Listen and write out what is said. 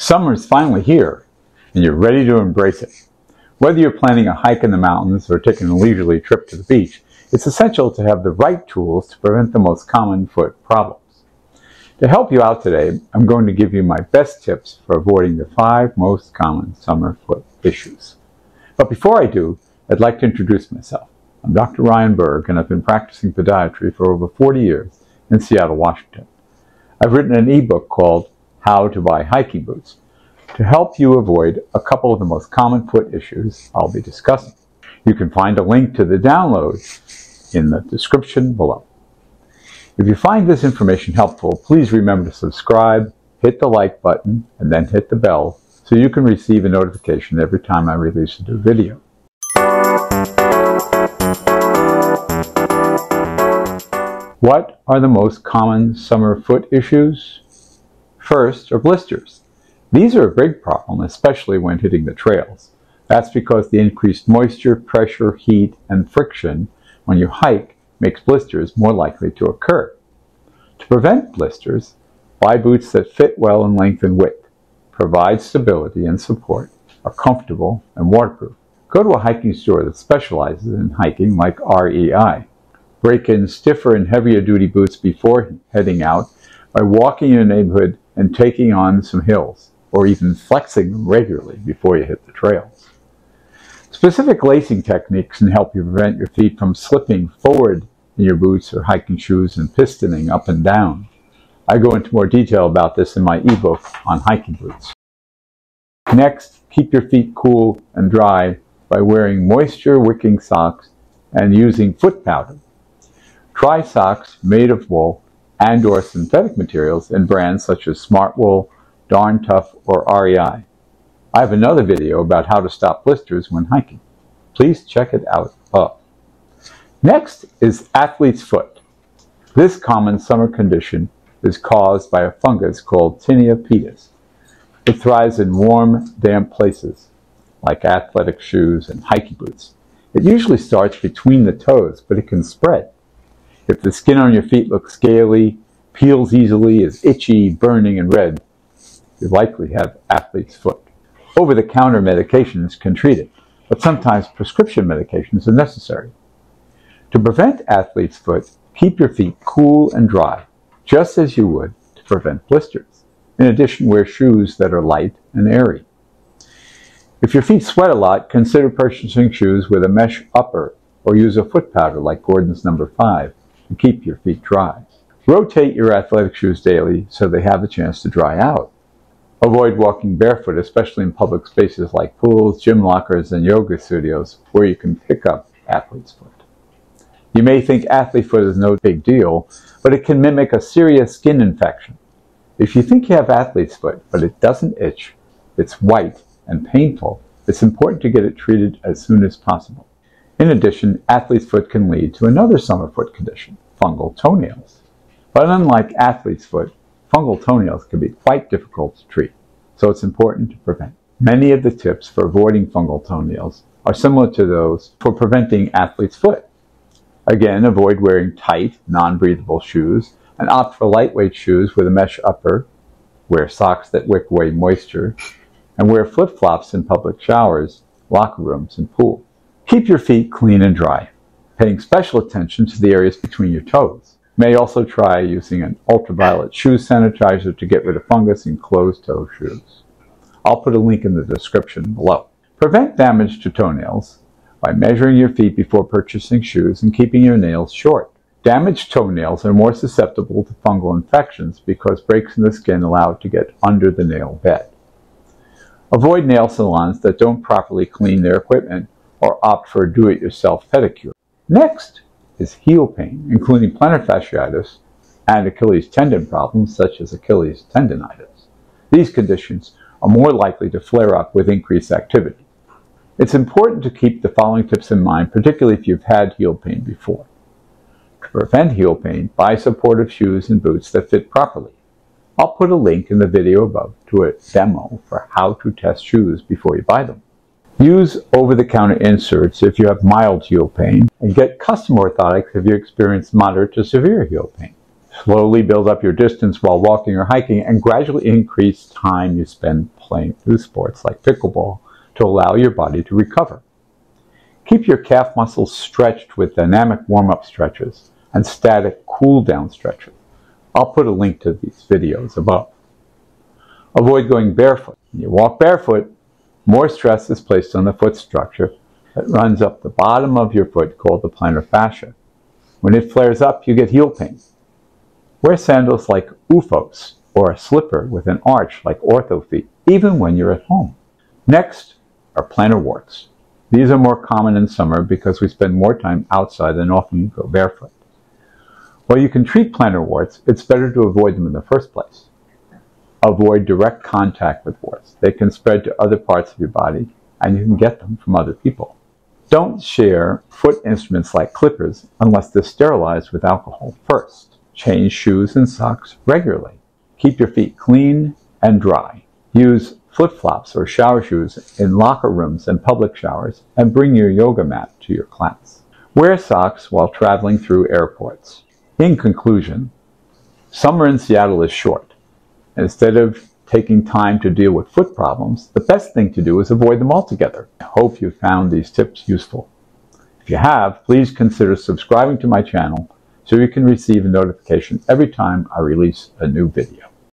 Summer's finally here, and you're ready to embrace it. Whether you're planning a hike in the mountains or taking a leisurely trip to the beach, it's essential to have the right tools to prevent the most common foot problems. To help you out today, I'm going to give you my best tips for avoiding the 5 most common summer foot issues. But before I do, I'd like to introduce myself. I'm Dr. Ryan Berg, and I've been practicing podiatry for over 40 years in Seattle, Washington. I've written an ebook called How to Buy Hiking Boots to help you avoid a couple of the most common foot issues I'll be discussing. You can find a link to the download in the description below. If you find this information helpful, please remember to subscribe, hit the like button, and then hit the bell so you can receive a notification every time I release a new video. What are the most common summer foot issues? First are blisters. These are a big problem, especially when hitting the trails. That's because the increased moisture, pressure, heat, and friction when you hike makes blisters more likely to occur. To prevent blisters, buy boots that fit well in length and width, provide stability and support, are comfortable and waterproof. Go to a hiking store that specializes in hiking like REI. Break in stiffer and heavier duty boots before heading out by walking in your neighborhood and taking on some hills, or even flexing them regularly before you hit the trails. Specific lacing techniques can help you prevent your feet from slipping forward in your boots or hiking shoes and pistoning up and down. I go into more detail about this in my ebook on hiking boots. Next, keep your feet cool and dry by wearing moisture-wicking socks and using foot powder. Try socks made of wool and/or synthetic materials in brands such as Smartwool, Darn Tough, or REI. I have another video about how to stop blisters when hiking. Please check it out above. Next is athlete's foot. This common summer condition is caused by a fungus called Tendonitis. It thrives in warm, damp places, like athletic shoes and hiking boots. It usually starts between the toes, but it can spread. If the skin on your feet looks scaly, peels easily, is itchy, burning, and red, you likely have athlete's foot. Over-the-counter medications can treat it, but sometimes prescription medications are necessary. To prevent athlete's foot, keep your feet cool and dry, just as you would to prevent blisters. In addition, wear shoes that are light and airy. If your feet sweat a lot, consider purchasing shoes with a mesh upper or use a foot powder like Gordon's No. 5 to keep your feet dry. Rotate your athletic shoes daily so they have a chance to dry out. Avoid walking barefoot, especially in public spaces like pools, gym lockers, and yoga studios where you can pick up athlete's foot. You may think athlete foot is no big deal, but it can mimic a serious skin infection. If you think you have athlete's foot, but it doesn't itch, it's white and painful, it's important to get it treated as soon as possible. In addition, athlete's foot can lead to another summer foot condition, fungal toenails. But unlike athlete's foot, fungal toenails can be quite difficult to treat, so it's important to prevent. Many of the tips for avoiding fungal toenails are similar to those for preventing athlete's foot. Again, avoid wearing tight, non-breathable shoes and opt for lightweight shoes with a mesh upper, wear socks that wick away moisture, and wear flip-flops in public showers, locker rooms, and pools. Keep your feet clean and dry, paying special attention to the areas between your toes. You may also try using an ultraviolet shoe sanitizer to get rid of fungus in closed-toe shoes. I'll put a link in the description below. Prevent damage to toenails by measuring your feet before purchasing shoes and keeping your nails short. Damaged toenails are more susceptible to fungal infections because breaks in the skin allow it to get under the nail bed. Avoid nail salons that don't properly clean their equipment or opt for a do-it-yourself pedicure. Next is heel pain, including plantar fasciitis and Achilles tendon problems such as Achilles tendonitis. These conditions are more likely to flare up with increased activity. It's important to keep the following tips in mind, particularly if you've had heel pain before. To prevent heel pain, buy supportive shoes and boots that fit properly. I'll put a link in the video above to a demo for how to test shoes before you buy them. Use over-the-counter inserts if you have mild heel pain, and get custom orthotics if you experience moderate to severe heel pain. Slowly build up your distance while walking or hiking and gradually increase time you spend playing new sports like pickleball to allow your body to recover. Keep your calf muscles stretched with dynamic warm-up stretches and static cool-down stretches. I'll put a link to these videos above. Avoid going barefoot. When you walk barefoot, more stress is placed on the foot structure that runs up the bottom of your foot called the plantar fascia. When it flares up, you get heel pain. Wear sandals like UFOs or a slipper with an arch like ortho feet, even when you're at home. Next are plantar warts. These are more common in summer because we spend more time outside and often go barefoot. While you can treat plantar warts, it's better to avoid them in the first place. Avoid direct contact with warts. They can spread to other parts of your body, and you can get them from other people. Don't share foot instruments like clippers unless they're sterilized with alcohol first. Change shoes and socks regularly. Keep your feet clean and dry. Use flip-flops or shower shoes in locker rooms and public showers, and bring your yoga mat to your class. Wear socks while traveling through airports. In conclusion, summer in Seattle is short. Instead of taking time to deal with foot problems, the best thing to do is avoid them altogether. I hope you found these tips useful. If you have, please consider subscribing to my channel so you can receive a notification every time I release a new video.